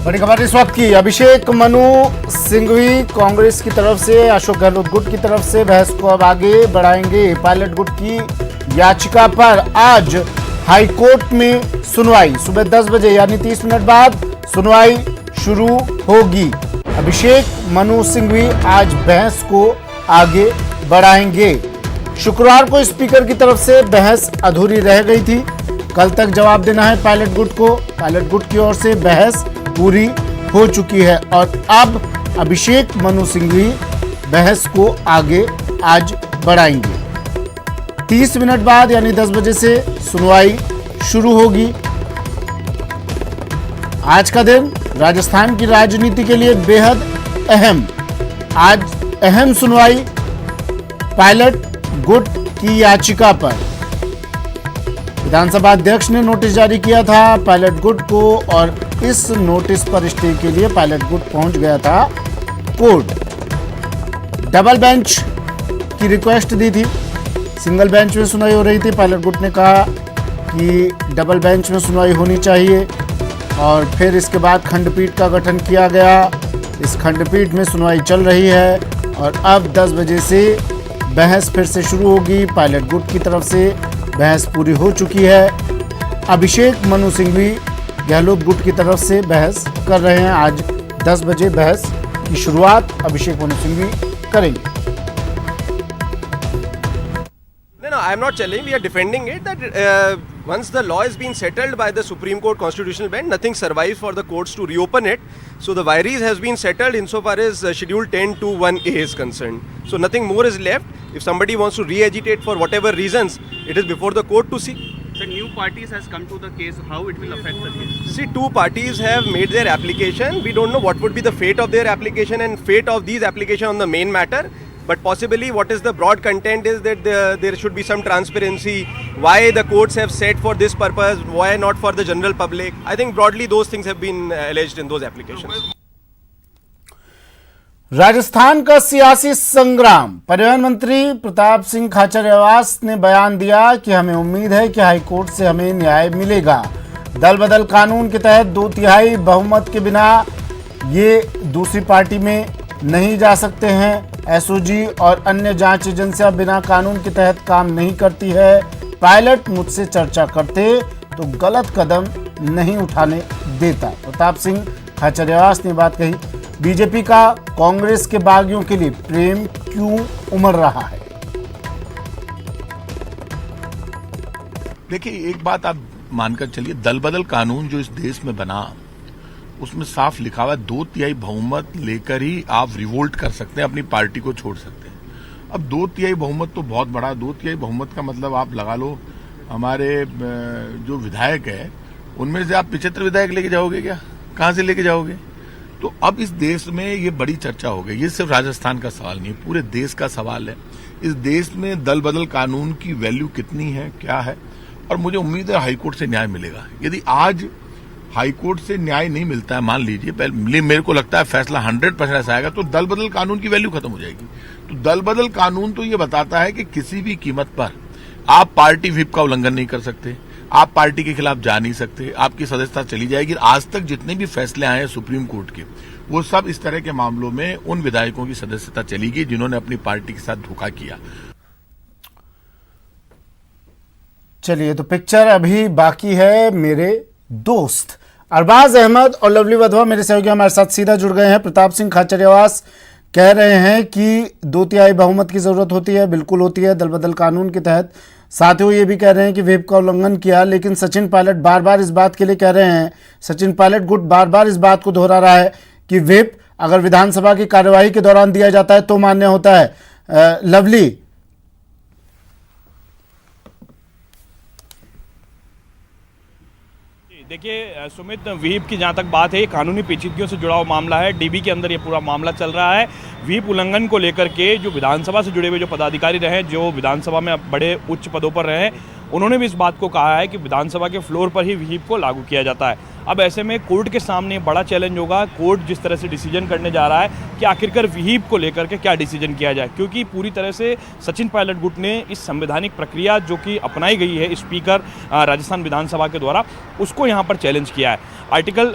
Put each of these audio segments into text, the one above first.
बड़ी खबर इस वक्त की। अभिषेक मनु सिंघवी कांग्रेस की तरफ से, अशोक गहलोत गुट की तरफ से बहस को अब आगे बढ़ाएंगे। पायलट गुट की याचिका पर आज हाईकोर्ट में सुनवाई। सुबह 10 बजे यानी 30 मिनट बाद सुनवाई शुरू होगी। अभिषेक मनु सिंघवी आज बहस को आगे बढ़ाएंगे। शुक्रवार को स्पीकर की तरफ से बहस अधूरी रह गई थी। कल तक जवाब देना है पायलट गुट को। पायलट गुट की ओर से बहस पूरी हो चुकी है और अब अभिषेक मनु सिंघवी बहस को आगे आज बढ़ाएंगे। 30 मिनट बाद यानी 10 बजे से सुनवाई शुरू होगी। आज का दिन राजस्थान की राजनीति के लिए बेहद अहम। आज अहम सुनवाई पायलट गुट की याचिका पर। विधानसभा अध्यक्ष ने नोटिस जारी किया था पायलट गुट को और इस नोटिस पर स्टे के लिए पायलट गुट पहुंच गया था कोर्ट। डबल बेंच की रिक्वेस्ट दी थी। सिंगल बेंच में सुनवाई हो रही थी। पायलट गुट ने कहा कि डबल बेंच में सुनवाई होनी चाहिए और फिर इसके बाद खंडपीठ का गठन किया गया। इस खंडपीठ में सुनवाई चल रही है और अब 10 बजे से बहस फिर से शुरू होगी। पायलट गुट की तरफ से बहस पूरी हो चुकी है। अभिषेक मनु सिंघवी गहलोत गुट की तरफ से बहस कर रहे हैं। आज 10 बजे बहस की शुरुआत अभिषेक मनु सिंघवी करेंगे। No, I am not challenging. We are defending it that once the law has been settled by the Supreme Court Constitutional Bench, nothing survives for the courts to reopen it. So the Vairies has been settled insofar as Schedule 10(2)(1)(a) is concerned. So nothing more is left. If somebody wants to re-agitate for whatever reasons, it is before the court to see. So new parties has come to the case. How it will affect the case? See, two parties have made their application. We don't know what would be the fate of their application and fate of these applications on the main matter. But possibly what is the broad content is that there should be some transparency. Why the courts have said for this purpose, why not for the general public. I think broadly those things have been alleged in those applications. Rajasthan का सियासी संग्राम। परिवहन मंत्री प्रताप सिंह खाचरियावास ने बयान दिया कि हमें उम्मीद है कि हाईकोर्ट से हमें न्याय मिलेगा। दल बदल कानून के तहत 2/3 बहुमत के बिना ये दूसरी पार्टी में नहीं जा सकते हैं। एसओजी और अन्य जांच एजेंसियां बिना कानून के तहत काम नहीं करती है। पायलट मुझसे चर्चा करते तो गलत कदम नहीं उठाने देता। प्रताप सिंह खाचरियावास ने बात कही। बीजेपी का कांग्रेस के बागियों के लिए प्रेम क्यों उमड़ रहा है? देखिए, एक बात आप मानकर चलिए, दल बदल कानून जो इस देश में बना उसमें साफ लिखा हुआ है 2/3 बहुमत लेकर ही आप रिवोल्ट कर सकते हैं, अपनी पार्टी को छोड़ सकते हैं। अब 2/3 बहुमत तो बहुत बड़ा। 2/3 बहुमत का मतलब आप लगा लो हमारे जो विधायक है उनमें से आप 75 विधायक लेके जाओगे क्या? कहां से लेके जाओगे? तो अब इस देश में ये बड़ी चर्चा हो गई। ये सिर्फ राजस्थान का सवाल नहीं है, पूरे देश का सवाल है। इस देश में दल बदल कानून की वैल्यू कितनी है, क्या है, और मुझे उम्मीद है हाईकोर्ट से न्याय मिलेगा। यदि आज हाईकोर्ट से न्याय नहीं मिलता है, मान लीजिए मेरे को लगता है फैसला 100% ऐसा आएगा, तो दल बदल कानून की वैल्यू खत्म हो जाएगी। तो दल बदल कानून तो ये बताता है कि किसी भी कीमत पर आप पार्टी व्हिप का उल्लंघन नहीं कर सकते, आप पार्टी के खिलाफ जा नहीं सकते, आपकी सदस्यता चली जाएगी। आज तक जितने भी फैसले आए हैं सुप्रीम कोर्ट के, वो सब इस तरह के मामलों में उन विधायकों की सदस्यता चली गई जिन्होंने अपनी पार्टी के साथ धोखा किया। चलिए, तो पिक्चर अभी बाकी है। मेरे दोस्त अरबाज अहमद और लवली वधवा मेरे सहयोगी हमारे साथ सीधा जुड़ गए हैं। प्रताप सिंह खाचरियावास कह रहे हैं कि 2/3 बहुमत की जरूरत होती है। बिल्कुल होती है, दल बदल कानून के तहत। साथ ही वो ये भी कह रहे हैं कि व्हिप का उल्लंघन किया। लेकिन सचिन पायलट बार बार इस बात के लिए कह रहे हैं, सचिन पायलट गुट बार बार इस बात को दोहरा रहा है कि व्हिप अगर विधानसभा की कार्यवाही के दौरान दिया जाता है तो मान्य होता है। लवली, देखिए सुमित, व्हीप की जहाँ तक बात है, ये कानूनी पेचीदगियों से जुड़ा हुआ मामला है। डीबी के अंदर ये पूरा मामला चल रहा है। व्हीप उल्लंघन को लेकर के जो विधानसभा से जुड़े हुए जो पदाधिकारी रहे, जो विधानसभा में बड़े उच्च पदों पर रहे, उन्होंने भी इस बात को कहा है कि विधानसभा के फ्लोर पर ही व्हीप को लागू किया जाता है। अब ऐसे में कोर्ट के सामने बड़ा चैलेंज होगा। कोर्ट जिस तरह से डिसीजन करने जा रहा है कि आखिरकार व्हीप को लेकर के क्या डिसीजन किया जाए, क्योंकि पूरी तरह से सचिन पायलट गुट ने इस संवैधानिक प्रक्रिया जो कि अपनाई गई है स्पीकर राजस्थान विधानसभा के द्वारा, उसको यहाँ पर चैलेंज किया है। आर्टिकल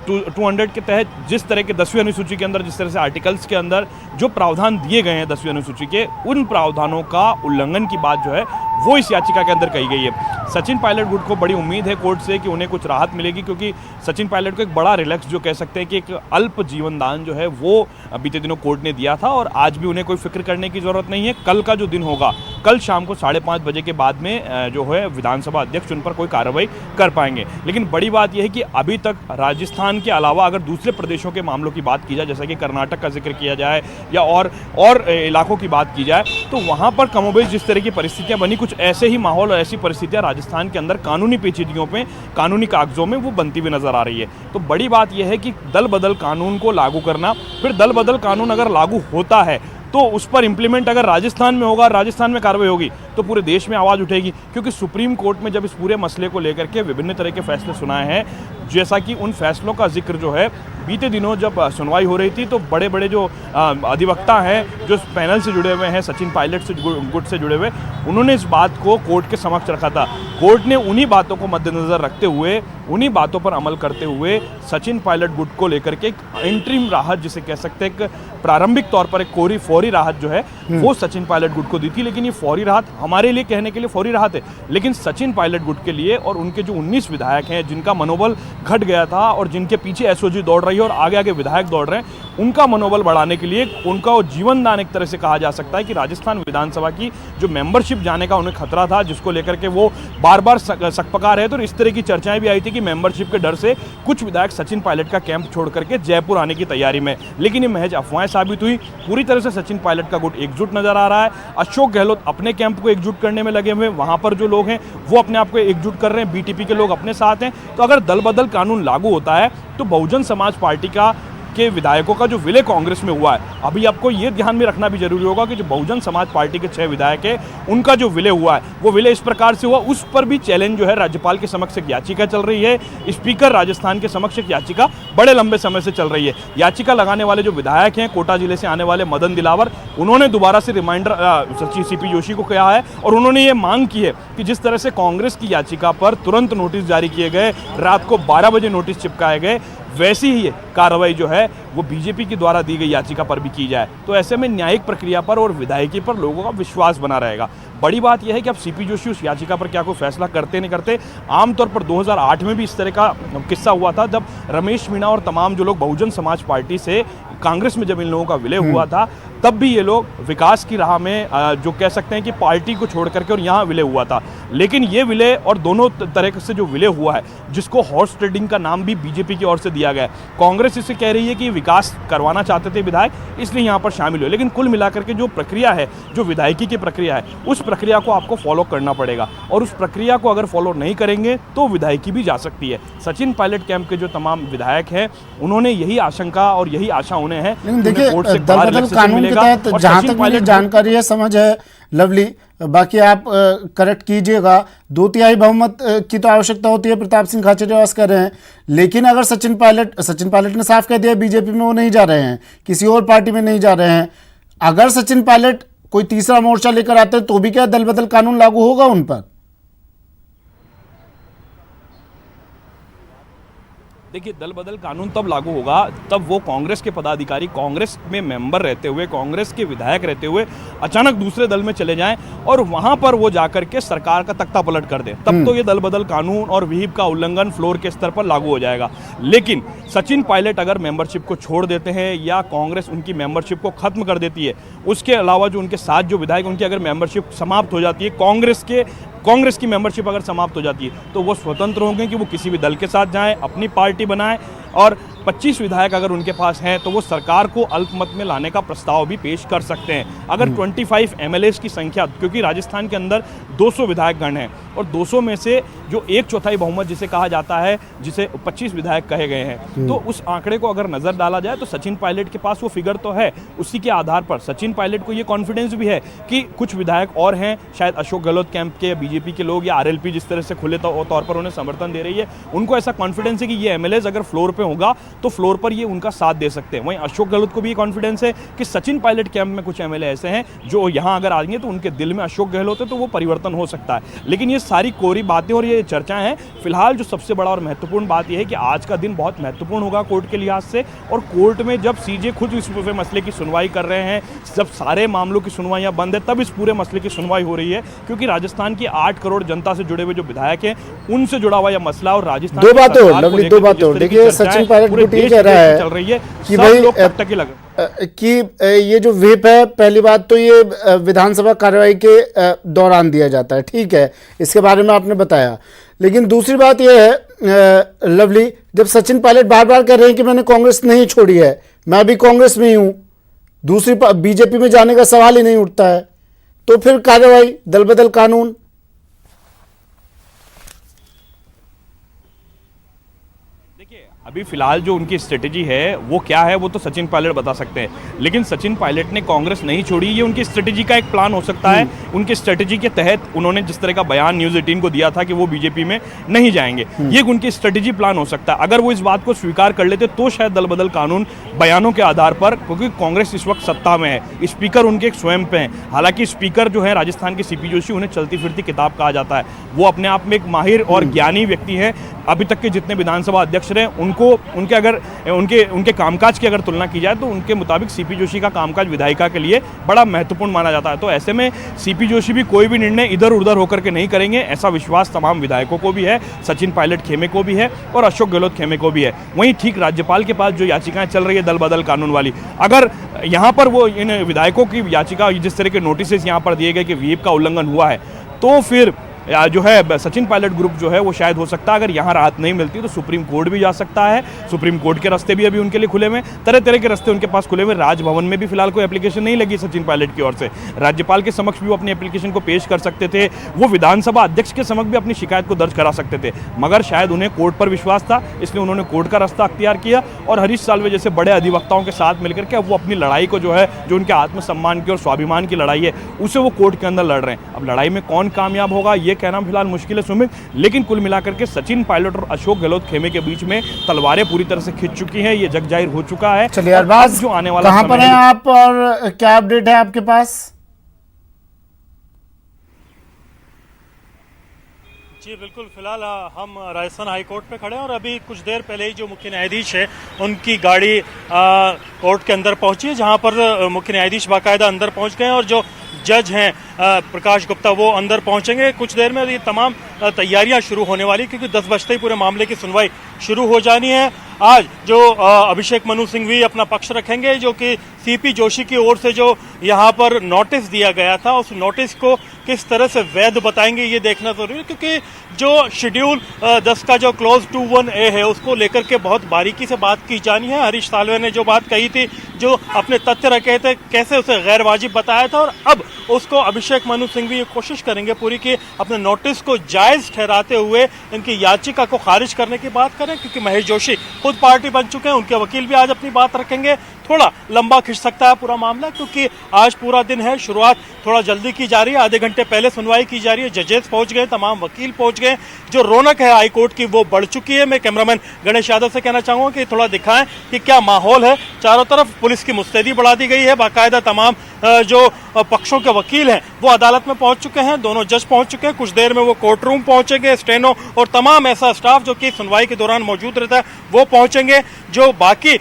200 के तहत जिस तरह के 10वीं अनुसूची के अंदर, जिस तरह से आर्टिकल्स के अंदर जो प्रावधान दिए गए हैं 10वीं अनुसूची के, उन प्रावधानों का उल्लंघन की बात जो है वो इस याचिका के अंदर कही गई है। सचिन पायलट गुट को बड़ी उम्मीद है कोर्ट से कि उन्हें कुछ राहत मिलेगी, क्योंकि सचिन पायलट को एक बड़ा रिलैक्स जो कह सकते हैं कि एक अल्प जीवन दान जो है वो बीते दिनों कोर्ट ने दिया था, और आज भी उन्हें कोई फिक्र करने की जरूरत नहीं है। कल का जो दिन होगा, कल शाम को 5:30 बजे के बाद में जो है विधानसभा अध्यक्ष उन पर कोई कार्रवाई कर पाएंगे। लेकिन बड़ी बात यह है कि अभी तक राजस्थान के अलावा अगर दूसरे प्रदेशों के मामलों की बात की जाए, जैसे कि कर्नाटक का जिक्र किया जाए या और इलाकों की बात की जाए, तो वहाँ पर कमोबेश जिस तरह की परिस्थितियाँ बनी, कुछ ऐसे ही माहौल और ऐसी परिस्थितियाँ राजस्थान के अंदर कानूनी पेचीदगियों पे, कानूनी कागजों में वो बनती हुई नजर आ रही है। तो बड़ी बात यह है कि दल बदल कानून को लागू करना, फिर दल बदल कानून अगर लागू होता है तो उस पर इंप्लीमेंट अगर राजस्थान में होगा, राजस्थान में कार्रवाई होगी, तो पूरे देश में आवाज़ उठेगी। क्योंकि सुप्रीम कोर्ट में जब इस पूरे मसले को लेकर के विभिन्न तरह के फैसले सुनाए हैं, जैसा कि उन फैसलों का जिक्र जो है बीते दिनों जब सुनवाई हो रही थी, तो बड़े बड़े जो अधिवक्ता हैं जो पैनल से जुड़े हुए हैं, सचिन पायलट से गुट से जुड़े हुए, उन्होंने इस बात को कोर्ट के समक्ष रखा था। कोर्ट ने उन्हीं बातों को मद्देनजर रखते हुए, उन्हीं बातों पर अमल करते हुए सचिन पायलट गुट को लेकर के एक इंटरिम राहत, जिसे कह सकते हैं एक प्रारंभिक तौर पर एक फौरी राहत जो है वो सचिन पायलट गुट को दी थी। लेकिन ये फौरी राहत हमारे लिए कहने के लिए फौरी राहत है, लेकिन सचिन पायलट गुट के लिए और उनके जो 19 विधायक हैं जिनका मनोबल घट गया था और जिनके पीछे एसओजी दौड़ रही है और आगे आगे विधायक दौड़ रहे हैं, उनका मनोबल बढ़ाने के लिए उनका जीवन दान एक तरह से कहा जा सकता है कि राजस्थान विधानसभा की जो मेंबरशिप जाने का उन्हें खतरा था, जिसको लेकर के वो बार बार सकपका रहे थे, और इस तरह की चर्चाएं भी आई थी कि मेंबरशिप के डर से कुछ विधायक सचिन पायलट का कैंप छोड़ करके जयपुर आने की तैयारी में। लेकिन ये महज अफवाहें साबित हुई। पूरी तरह से सचिन पायलट का गुट एकजुट नजर आ रहा है। अशोक गहलोत अपने कैंप को एकजुट करने में लगे हुए, वहां पर जो लोग हैं वो अपने आप को एकजुट कर रहे हैं, बीटीपी के लोग अपने साथ हैं। तो अगर दल बदल कानून लागू होता है तो बहुजन समाज पार्टी के विधायकों का जो विलय कांग्रेस में हुआ है, अभी आपको ये ध्यान में रखना भी जरूरी होगा कि जो बहुजन समाज पार्टी के 6 विधायक है, उनका जो विलय हुआ है वो विलय इस प्रकार से हुआ, उस पर भी चैलेंज जो है राज्यपाल के समक्ष एक याचिका चल रही है। स्पीकर राजस्थान के समक्ष एक याचिका बड़े लंबे समय से चल रही है। याचिका लगाने वाले जो विधायक हैं, कोटा जिले से आने वाले मदन दिलावर, उन्होंने दोबारा से रिमाइंडर सीपी जोशी को किया है और उन्होंने ये मांग की है कि जिस तरह से कांग्रेस की याचिका पर तुरंत नोटिस जारी किए गए, रात को 12 बजे नोटिस चिपकाए गए, वैसी ही कार्रवाई जो है वो बीजेपी के द्वारा दी गई याचिका पर भी की जाए। तो ऐसे में न्यायिक प्रक्रिया पर और विधायकी पर लोगों का विश्वास बना रहेगा। बड़ी बात यह है कि अब सीपी जोशी उस याचिका पर क्या कोई फैसला करते नहीं करते। आमतौर पर 2008 में भी इस तरह का किस्सा हुआ था, जब रमेश मीणा और तमाम जो लोग बहुजन समाज पार्टी से कांग्रेस में जब इन लोगों का विलय हुआ था, तब भी ये लोग विकास की राह में जो कह सकते हैं कि पार्टी को छोड़ करके और यहाँ विलय हुआ था। लेकिन ये विलय और दोनों तरह से जो विलय हुआ है, जिसको हॉर्स ट्रेडिंग का नाम भी बीजेपी की ओर से दिया गया है, कांग्रेस इसे कह रही है कि विकास करवाना चाहते थे विधायक, इसलिए यहाँ पर शामिल हुए। लेकिन कुल मिलाकर के जो प्रक्रिया है, जो विधायकी की प्रक्रिया है, उस प्रक्रिया को आपको फॉलो करना पड़ेगा, और उस प्रक्रिया को अगर फॉलो नहीं करेंगे तो विधायकी भी जा सकती है। सचिन पायलट कैंप के जो तमाम विधायक हैं, उन्होंने यही आशंका और यही आशा उन्हें है। देखिए, दल बदल कानून के तहत जहां तक मुझे जानकारी है, समझ है लवली, बाकी आप करेक्ट कीजिएगा, 2/3 बहुमत की तो आवश्यकता होती है, प्रताप सिंह खाचरियावास कह रहे हैं। लेकिन अगर सचिन पायलट ने साफ कह दिया बीजेपी में वो नहीं जा रहे हैं, किसी और पार्टी में नहीं जा रहे हैं, अगर सचिन पायलट कोई तीसरा मोर्चा लेकर आते हैं तो भी क्या दल बदल कानून लागू होगा उन पर? देखिए, दल बदल कानून तब लागू होगा तब वो कांग्रेस के पदाधिकारी, कांग्रेस में मेंबर रहते हुए, कांग्रेस के विधायक रहते हुए अचानक दूसरे दल में चले जाएं और वहां पर वो जाकर के सरकार का तख्ता पलट कर दें, तब तो ये दल बदल कानून और व्हीप का उल्लंघन फ्लोर के स्तर पर लागू हो जाएगा। लेकिन सचिन पायलट अगर मेंबरशिप को छोड़ देते हैं या कांग्रेस उनकी मेंबरशिप को खत्म कर देती है, उसके अलावा जो उनके साथ जो विधायक, उनकी अगर मेंबरशिप समाप्त हो जाती है, कांग्रेस की मेंबरशिप अगर समाप्त हो जाती है, तो वो स्वतंत्र होंगे कि वो किसी भी दल के साथ जाएं, अपनी पार्टी बनाएं, और 25 विधायक अगर उनके पास हैं तो वो सरकार को अल्पमत में लाने का प्रस्ताव भी पेश कर सकते हैं। अगर 25 MLAs की संख्या, क्योंकि राजस्थान के अंदर 200 विधायक गण हैं, और 200 में से जो 1/4 बहुमत जिसे कहा जाता है, जिसे 25 विधायक कहे गए हैं, तो उस आंकड़े को अगर नजर डाला जाए तो सचिन पायलट के पास वो फिगर तो है। उसी के आधार पर सचिन पायलट को ये कॉन्फिडेंस भी है कि कुछ विधायक और हैं, शायद अशोक गहलोत कैंप के, बीजेपी के लोग या आरएलपी जिस तरह से खुले तौर पर उन्हें समर्थन दे रही है, उनको ऐसा कॉन्फिडेंस है कि ये एमएलएज अगर फ्लोर पे होगा तो फ्लोर पर ये उनका साथ दे सकते हैं। वहीं अशोक गहलोत को भी ये कॉन्फिडेंस है कि सचिन पायलट कैंप में कुछ एमएलए ऐसे हैं जो यहां अगर आएंगे तो उनके दिल में अशोक गहलोत है तो वो परिवर्तन हो सकता है। लेकिन ये सारी कोरी बातें और ये चर्चाएं हैं। फिलहाल जो सबसे बड़ा और महत्वपूर्ण बात यह है कि आज का दिन बहुत महत्वपूर्ण होगा कोर्ट के लिहाज से, और कोर्ट में जब सीजे खुद इस पूरे मसले की सुनवाई कर रहे हैं, जब सारे मामलों की सुनवाइयां बंद है, तब इस पूरे मसले की सुनवाई हो रही है, क्योंकि राजस्थान की 8 करोड़ जनता से जुड़े हुए जो विधायक हैं उनसे जुड़ा हुआ यह मसला और राजस्थान दो बात और देखिए सचिन पायलट गुट ये कह रहा है चल रही है कि भाई टकटकी लग कि ये जो व्हिप है, पहली बात तो ये विधानसभा कार्रवाई के दौरान दिया जाता है, ठीक है, इसके बारे में आपने बताया। लेकिन दूसरी बात यह है लवली, जब सचिन पायलट बार बार कह रहे हैं कि मैंने कांग्रेस नहीं छोड़ी है, मैं भी कांग्रेस में ही हूं, दूसरी बीजेपी में जाने का सवाल ही नहीं उठता है, तो फिर कार्रवाई दल बदल कानून। अभी फिलहाल जो उनकी स्ट्रेटेजी है वो क्या है वो तो सचिन पायलट बता सकते हैं, लेकिन सचिन पायलट ने कांग्रेस नहीं छोड़ी, ये उनकी स्ट्रेटेजी का एक प्लान हो सकता है। उनकी स्ट्रेटेजी के तहत उन्होंने जिस तरह का बयान न्यूज़ 18 को दिया था कि वो बीजेपी में नहीं जाएंगे, ये उनकी स्ट्रेटेजी प्लान हो सकता है। अगर वो इस बात को स्वीकार कर लेते तो शायद दल बदल कानून बयानों के आधार पर, क्योंकि कांग्रेस इस वक्त सत्ता में है, स्पीकर उनके स्वयं पे हैं। हालांकि स्पीकर जो है राजस्थान के सीपी जोशी, उन्हें चलती फिरती किताब कहा जाता है, वो अपने आप में एक माहिर और ज्ञानी व्यक्ति हैं। अभी तक के जितने विधानसभा अध्यक्ष रहे उनको उनके कामकाज की अगर तुलना की जाए तो उनके मुताबिक सीपी जोशी का कामकाज विधायिका के लिए बड़ा महत्वपूर्ण माना जाता है। तो ऐसे में सीपी जोशी भी कोई भी निर्णय इधर उधर होकर के नहीं करेंगे, ऐसा विश्वास तमाम विधायकों को भी है, सचिन पायलट खेमे को भी है और अशोक गहलोत खेमे को भी है। वहीं ठीक राज्यपाल के पास जो याचिकाएं चल रही है दल बदल कानून वाली, अगर यहाँ पर वो इन विधायकों की याचिका, जिस तरह के नोटिस यहाँ पर दिए गए कि व्हीप का उल्लंघन हुआ है, तो फिर जो है सचिन पायलट ग्रुप जो है वो शायद हो सकता है अगर यहाँ राहत नहीं मिलती तो सुप्रीम कोर्ट भी जा सकता है। सुप्रीम कोर्ट के रास्ते भी अभी उनके लिए खुले हुए, तरह तरह के रास्ते उनके पास खुले हुए। राजभवन में भी फिलहाल कोई एप्लीकेशन नहीं लगी सचिन पायलट की ओर से, राज्यपाल के समक्ष भी वो अपनी एप्लीकेशन को पेश कर सकते थे, वो विधानसभा अध्यक्ष के समक्ष भी अपनी शिकायत को दर्ज करा सकते थे, मगर शायद उन्हें कोर्ट पर विश्वास था, इसलिए उन्होंने कोर्ट का रास्ता अख्तियार किया और हरीश साल्वे जैसे बड़े अधिवक्ताओं के साथ मिलकर के अब वो अपनी लड़ाई को जो है, जो उनके आत्मसम्मान की और स्वाभिमान की लड़ाई है, उसे वो कोर्ट के अंदर लड़ रहे हैं। अब लड़ाई में कौन कामयाब होगा ये कहना फिलहाल मुश्किल है सुमित, लेकिन कुल मिलाकर के सचिन पायलट और अशोक गहलोत खेमे के बीच में तलवारें पूरी तरह से खिंच चुकी हैं, ये जग जाहिर हो चुका है। चलिए अरबाज, जो आने वाला कहां पर हैं आप और क्या अपडेट है आपके पास? जी बिल्कुल, फिलहाल हम राजस्थान हाई कोर्ट में खड़े हैं और अभी कुछ देर पहले ही जो मुख्य न्यायाधीश है उनकी गाड़ी कोर्ट के अंदर पहुंची है, जहां पर मुख्य न्यायाधीश बाकायदा अंदर पहुंच गए हैं और जो जज हैं प्रकाश गुप्ता वो अंदर पहुंचेंगे कुछ देर में। ये तमाम तैयारियां शुरू होने वाली, क्योंकि 10 बजते ही पूरे मामले की सुनवाई शुरू हो जानी है। आज जो अभिषेक मनु सिंघवी अपना पक्ष रखेंगे, जो कि सीपी जोशी की ओर से जो यहाँ पर नोटिस दिया गया था, उस नोटिस को किस तरह से वैध बताएंगे ये देखना जरूरी है, क्योंकि जो शेड्यूल 10 का जो क्लॉज 21A है उसको लेकर के बहुत बारीकी से बात की जानी है। हरीश साल्वे ने जो बात कही थी, जो अपने तथ्य रखे थे, कैसे उसे गैर वाजिब बताया था, और अब उसको अभिषेक मनु सिंघवी ये कोशिश करेंगे पूरी कि अपने नोटिस को जायज ठहराते हुए इनकी याचिका को खारिज करने की बात करें, क्योंकि महेश जोशी खुद पार्टी बन चुके हैं, उनके वकील भी आज अपनी बात रखेंगे। थोड़ा लंबा खिंच सकता है पूरा मामला, क्योंकि आज पूरा दिन है, शुरुआत थोड़ा जल्दी की जा रही है, आधे घंटे पहले सुनवाई की जा रही है, जजेस पहुंच गए, तमाम वकील पहुंच गए, जो रौनक है हाई कोर्ट की वो बढ़ चुकी है। मैं कैमरामैन गणेश यादव से कहना चाहूंगा कि थोड़ा दिखाएं कि क्या माहौल है। चारों तरफ पुलिस की मुस्तैदी बढ़ा दी गई है, बाकायदा तमाम जो पक्षों के वकील हैं वो अदालत में पहुंच चुके हैं, दोनों जज पहुंच चुके हैं, कुछ देर में वो कोर्ट रूम पहुंचेंगे, स्टेनो और तमाम ऐसा स्टाफ जो कि सुनवाई के दौरान मौजूद रहता है वो पहुंचेंगे। जो बाकी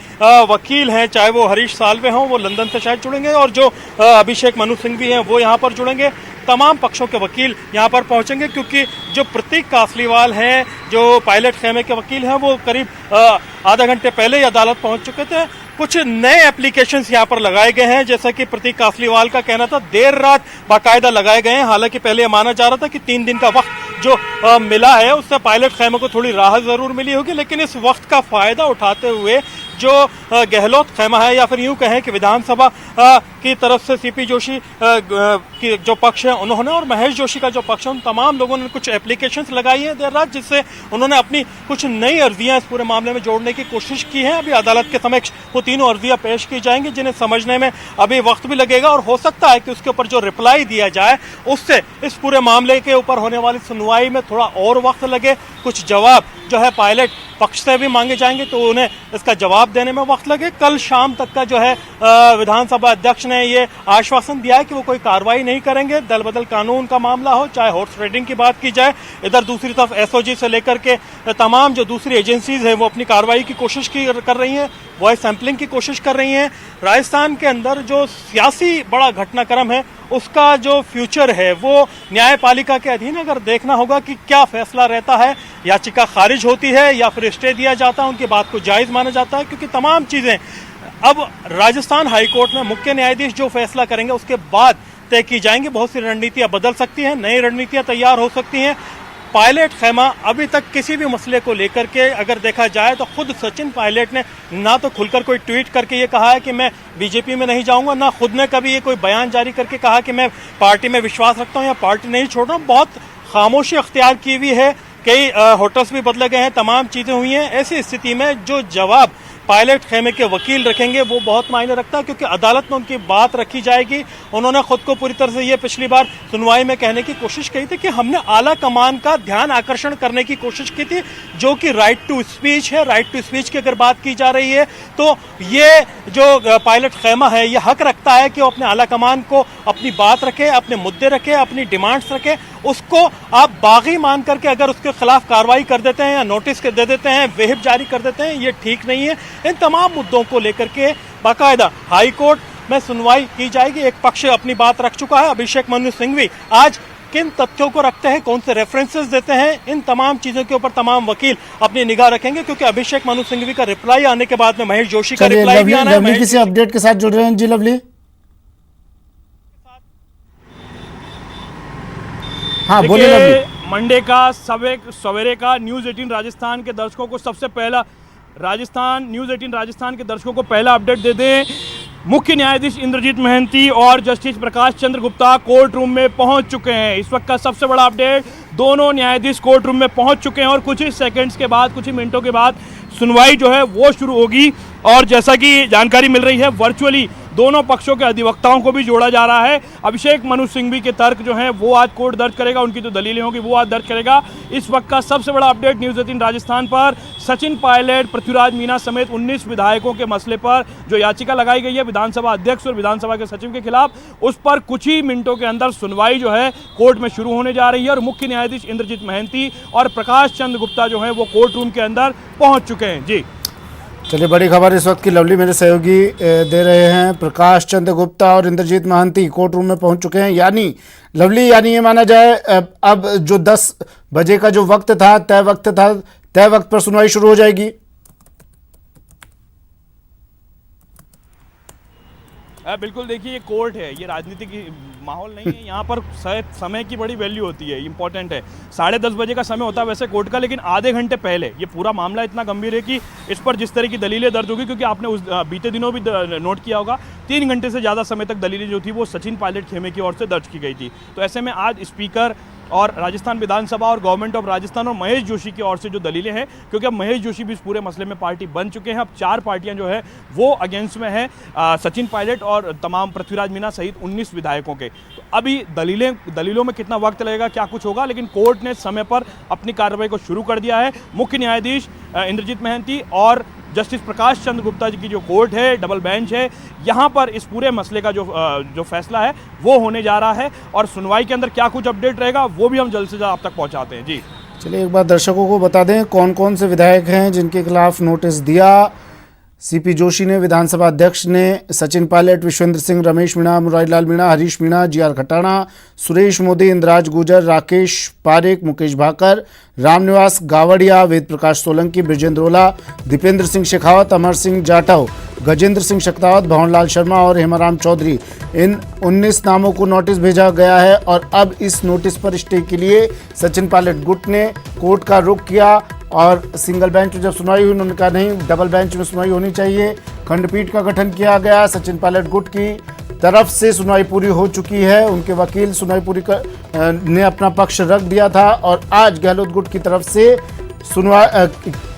वकील हैं, चाहे वो हरीश साल्वे हों, वो लंदन से शायद जुड़ेंगे, और जो अभिषेक मनु सिंघवी हैं वो यहाँ पर जुड़ेंगे। तमाम पक्षों के वकील यहाँ पर पहुंचेंगे, क्योंकि जो प्रतीक कासलीवाल हैं, जो पायलट खेमे के वकील हैं, वो करीब आधा घंटे पहले ही अदालत पहुंच चुके थे। कुछ नए एप्लीकेशंस यहाँ पर लगाए गए हैं, जैसा कि प्रतीक कासलीवाल का कहना था, देर रात बाकायदा लगाए गए हैं। हालांकि पहले यह माना जा रहा था कि 3 दिन का वक्त जो मिला है उससे पायलट खेमे को थोड़ी राहत जरूर मिली होगी, लेकिन इस वक्त का फायदा उठाते हुए जो गहलोत खेमा है या फिर यूं कहें कि विधानसभा की तरफ से सीपी जोशी की जो पक्ष है उन्होंने और महेश जोशी का जो पक्ष है उन तमाम लोगों ने कुछ एप्लीकेशंस लगाई है देर रात, जिससे उन्होंने अपनी कुछ नई अर्जियां इस पूरे मामले में जोड़ने की कोशिश की है। अभी अदालत के समक्ष वो तीनों अर्जियां पेश की जाएंगी, जिन्हें समझने में अभी वक्त भी लगेगा और हो सकता है कि उसके ऊपर जो रिप्लाई दिया जाए उससे इस पूरे मामले के ऊपर होने वाली सुनवाई में थोड़ा और वक्त लगे। कुछ जवाब जो है पायलट पक्ष से भी मांगे जाएंगे तो उन्हें इसका जवाब देने में वक्त लगे। कल शाम तक का जो है विधानसभा अध्यक्ष ने ये आश्वासन दिया है कि वो कोई कार्रवाई नहीं करेंगे। दल बदल कानून का मामला हो, चाहे हॉर्स ट्रेडिंग की बात की जाए, इधर दूसरी तरफ एसओजी से लेकर के तमाम जो दूसरी एजेंसीज हैं वो अपनी कार्रवाई की कोशिश कर रही हैं, वॉइस सैंपलिंग की कोशिश कर रही हैं। राजस्थान के अंदर जो सियासी बड़ा घटनाक्रम है उसका जो फ्यूचर है वो न्यायपालिका के अधीन अगर देखना होगा कि क्या फैसला रहता है, याचिका खारिज होती है या फिर स्टे दिया जाता है, उनकी बात को जायज माना जाता है, क्योंकि तमाम चीजें अब राजस्थान हाईकोर्ट में मुख्य न्यायाधीश जो फैसला करेंगे उसके बाद तय की जाएंगी। बहुत सी रणनीतियां बदल सकती हैं, नई रणनीतियां तैयार हो सकती हैं। पायलट खेमा अभी तक किसी भी मसले को लेकर के अगर देखा जाए तो खुद सचिन पायलट ने ना तो खुलकर कोई ट्वीट करके ये कहा है कि मैं बीजेपी में नहीं जाऊंगा, ना खुद ने कभी ये कोई बयान जारी करके कहा कि मैं पार्टी में विश्वास रखता हूं या पार्टी नहीं छोड़ रहा हूं। बहुत खामोशी अख्तियार की हुई है, कई होटल्स भी बदले गए हैं, तमाम चीजें हुई हैं। ऐसी स्थिति में जो जवाब पायलट खेमे के वकील रखेंगे वो बहुत मायने रखता है, क्योंकि अदालत में उनकी बात रखी जाएगी। उन्होंने खुद को पूरी तरह से ये पिछली बार सुनवाई में कहने की कोशिश की थी कि हमने आला कमान का ध्यान आकर्षण करने की कोशिश की थी, जो कि राइट टू स्पीच है। राइट टू स्पीच की अगर बात की जा रही है तो ये जो पायलट खेमा है ये हक रखता है कि वो अपने आला कमान को अपनी बात रखे, अपने मुद्दे रखे, अपनी डिमांड्स रखे। उसको आप बागी मान करके अगर उसके खिलाफ कार्रवाई कर देते हैं या नोटिस दे देते हैं, वेहिब जारी कर देते हैं, ये ठीक नहीं है। इन तमाम मुद्दों को लेकर के बाकायदा हाई कोर्ट में सुनवाई की जाएगी। एक पक्ष अपनी बात रख चुका है, अभिषेक मनु सिंघवी आज किन तथ्यों को रखते हैं, कौन से रेफरेंसेस देते हैं, इन तमाम चीजों के ऊपर तमाम वकील अपनी निगाह रखेंगे, क्योंकि अभिषेक मनु सिंघवी का रिप्लाई आने के बाद में महेश जोशी का रिप्लाई भी आना है। लवली किसी अपडेट के साथ जुड़ रहे हैं जी लवली? हाँ बोलिए लवली। मंडे का सवेरे का न्यूज़ 18 राजस्थान के दर्शकों को सबसे पहला न्यूज़ 18 राजस्थान के दर्शकों को पहला अपडेट दे दें। मुख्य न्यायाधीश इंद्रजीत महांती और justice Prakash Chandra Gupta court room में पहुंच चुके हैं। इस वक्त का सबसे बड़ा अपडेट, दोनों न्यायाधीश कोर्ट रूम में पहुंच चुके हैं और कुछ ही सेकंड्स के बाद, कुछ ही मिनटों के बाद सुनवाई जो है वो शुरू होगी। और जैसा कि जानकारी मिल रही है, वर्चुअली दोनों पक्षों के अधिवक्ताओं को भी जोड़ा जा रहा है। अभिषेक मनु सिंघवी के तर्क जो हैं वो आज कोर्ट दर्ज करेगा, उनकी जो दलीलें होंगी वो आज दर्ज करेगा। इस वक्त का सबसे बड़ा अपडेट न्यूज़ 18 राजस्थान पर, सचिन पायलट, पृथ्वीराज मीणा समेत 19 विधायकों के मसले पर जो याचिका लगाई गई है विधानसभा अध्यक्ष और विधानसभा के सचिव के खिलाफ, उस पर कुछ ही मिनटों के अंदर सुनवाई जो है कोर्ट में शुरू होने जा रही है। और मुख्य न्यायाधीश इंद्रजीत महांती और प्रकाश चंद्र गुप्ता जो है वो कोर्ट रूम के अंदर पहुंच चुके हैं। जी चलिए, बड़ी खबर इस वक्त की लवली मेरे सहयोगी दे रहे हैं। प्रकाश चंद्र गुप्ता और इंद्रजीत महांती कोर्ट रूम में पहुंच चुके हैं, यानी लवली यानी ये माना जाए अब जो 10 बजे का जो वक्त था, तय वक्त पर सुनवाई शुरू हो जाएगी। बिल्कुल, देखिए ये कोर्ट है, ये राजनीतिक माहौल नहीं है, यहाँ पर समय की बड़ी वैल्यू होती है, इंपॉर्टेंट है। 10:30 बजे का समय होता है वैसे कोर्ट का, लेकिन आधे घंटे पहले ये पूरा मामला इतना गंभीर है कि इस पर जिस तरह की दलीलें दर्ज होगी, क्योंकि आपने उस बीते दिनों भी नोट किया होगा 3 घंटे से ज़्यादा समय तक दलीलें जो थी वो सचिन पायलट खेमे की ओर से दर्ज की गई थी। तो ऐसे में आज स्पीकर और राजस्थान विधानसभा और गवर्नमेंट ऑफ राजस्थान और महेश जोशी की ओर से जो दलीलें हैं, क्योंकि अब महेश जोशी भी इस पूरे मसले में पार्टी बन चुके हैं, अब 4 पार्टियां जो है वो अगेंस्ट में हैं, सचिन पायलट और तमाम पृथ्वीराज मीणा सहित 19 विधायकों के। तो अभी दलीलों में कितना वक्त लगेगा, क्या कुछ होगा, लेकिन कोर्ट ने समय पर अपनी कार्रवाई को शुरू कर दिया है। मुख्य न्यायाधीश इंद्रजीत महांती और जस्टिस प्रकाश चंद्र गुप्ता जी की जो कोर्ट है, डबल बेंच है, यहाँ पर इस पूरे मसले का जो फैसला है वो होने जा रहा है। और सुनवाई के अंदर क्या कुछ अपडेट रहेगा वो भी हम जल्द से जल्द आप तक पहुँचाते हैं। जी चलिए, एक बार दर्शकों को बता दें कौन कौन से विधायक हैं जिनके खिलाफ नोटिस दिया। सीपी जोशी ने, विधानसभा अध्यक्ष ने, सचिन पायलट, विश्वेंद्र सिंह, रमेश मीणा, मुरारीलाल मीणा, हरीश मीणा, जीआर खटाणा, सुरेश मोदी, इंद्राज गुर्जर, राकेश पारेख, मुकेश भाकर, रामनिवास गावड़िया, वेद प्रकाश सोलंकी, ब्रिजेंद्र ओला, दीपेंद्र सिंह शेखावत, अमर सिंह जाटव, गजेंद्र सिंह शक्तावत, भवनलाल शर्मा और हेमाराम चौधरी, इन 19 नामों को नोटिस भेजा गया है। और अब इस नोटिस पर स्टे के लिए सचिन पायलट गुट ने कोर्ट का रुख किया और सिंगल बेंच में जब सुनवाई हुई उन्होंने कहा नहीं, डबल बेंच में सुनवाई होनी चाहिए। खंडपीठ का गठन किया गया। सचिन पायलट गुट की तरफ से सुनवाई पूरी हो चुकी है। उनके वकील सुनवाई पूरी ने अपना पक्ष रख दिया था और आज गहलोत गुट की तरफ से सुनवाई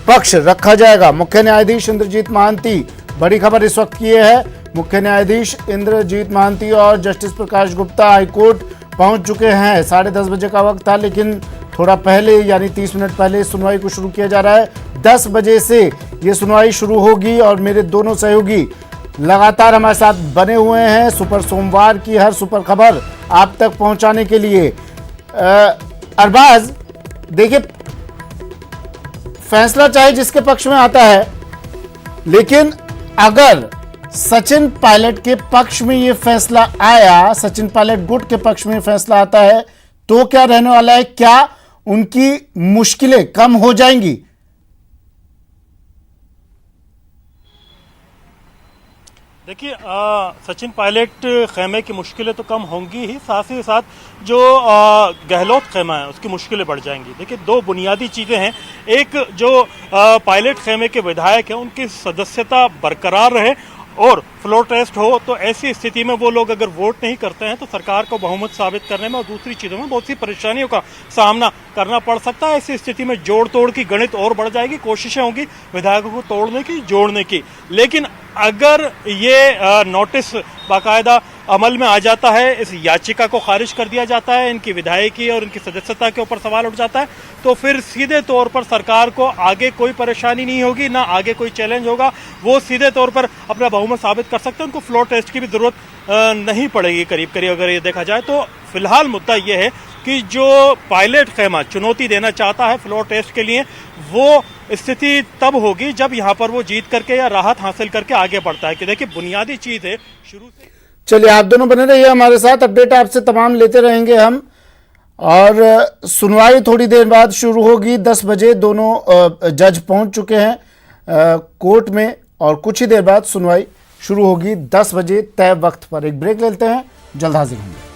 पक्ष रखा जाएगा। मुख्य न्यायाधीश इंद्रजीत महांती, बड़ी खबर इस वक्त की है, मुख्य न्यायाधीश इंद्रजीत महांती और जस्टिस प्रकाश गुप्ता हाईकोर्ट पहुंच चुके हैं। 10:30 बजे का वक्त था, लेकिन थोड़ा पहले यानी 30 मिनट पहले सुनवाई को शुरू किया जा रहा है। 10 बजे से ये सुनवाई शुरू होगी और मेरे दोनों सहयोगी लगातार हमारे साथ बने हुए हैं सुपर सोमवार की हर सुपर खबर आप तक पहुंचाने के लिए। अरबाज, देखिए, फैसला चाहे जिसके पक्ष में आता है, लेकिन अगर सचिन पायलट के पक्ष में ये फैसला आया, सचिन पायलट गुट के पक्ष में फैसला आता है, तो क्या रहने वाला है? क्या उनकी मुश्किलें कम हो जाएंगी? देखिए, सचिन पायलट खेमे की मुश्किलें तो कम होंगी ही, साथ ही साथ जो गहलोत खेमा है उसकी मुश्किलें बढ़ जाएंगी। देखिए, दो बुनियादी चीज़ें हैं। एक, जो पायलट खेमे के विधायक हैं उनकी सदस्यता बरकरार रहे और फ्लोर टेस्ट हो, तो ऐसी स्थिति में वो लोग अगर वोट नहीं करते हैं तो सरकार को बहुमत साबित करने में और दूसरी चीज़ों में बहुत सी परेशानियों का सामना करना पड़ सकता है। ऐसी स्थिति में जोड़ तोड़ की गणित और बढ़ जाएगी, कोशिशें होंगी विधायकों को तोड़ने की, जोड़ने की। लेकिन अगर ये नोटिस बाकायदा अमल में आ जाता है, इस याचिका को खारिज कर दिया जाता है, इनकी विधायकी और इनकी सदस्यता के ऊपर सवाल उठ जाता है, तो फिर सीधे तौर पर सरकार को आगे कोई परेशानी नहीं होगी, ना आगे कोई चैलेंज होगा। वो सीधे तौर पर अपना बहुमत साबित कर सकते हैं, उनको फ्लोर टेस्ट की भी जरूरत नहीं पड़ेगी करीब करीब, अगर ये देखा जाए तो। फिलहाल मुद्दा ये है कि जो पायलट खेमा चुनौती देना चाहता है फ्लोर टेस्ट के लिए, वो स्थिति तब होगी जब यहाँ पर वो जीत करके या राहत हासिल करके आगे बढ़ता है। कि देखिए, बुनियादी चीज है शुरू से। चलिए, आप दोनों बने रहिए हमारे साथ, अपडेट आपसे तमाम लेते रहेंगे हम। और सुनवाई थोड़ी देर बाद शुरू होगी। 10 बजे दोनों जज पहुंच चुके हैं कोर्ट में और कुछ ही देर बाद सुनवाई शुरू होगी 10 बजे तय वक्त पर। एक ब्रेक लेते हैं, जल्द हाजिर होंगे।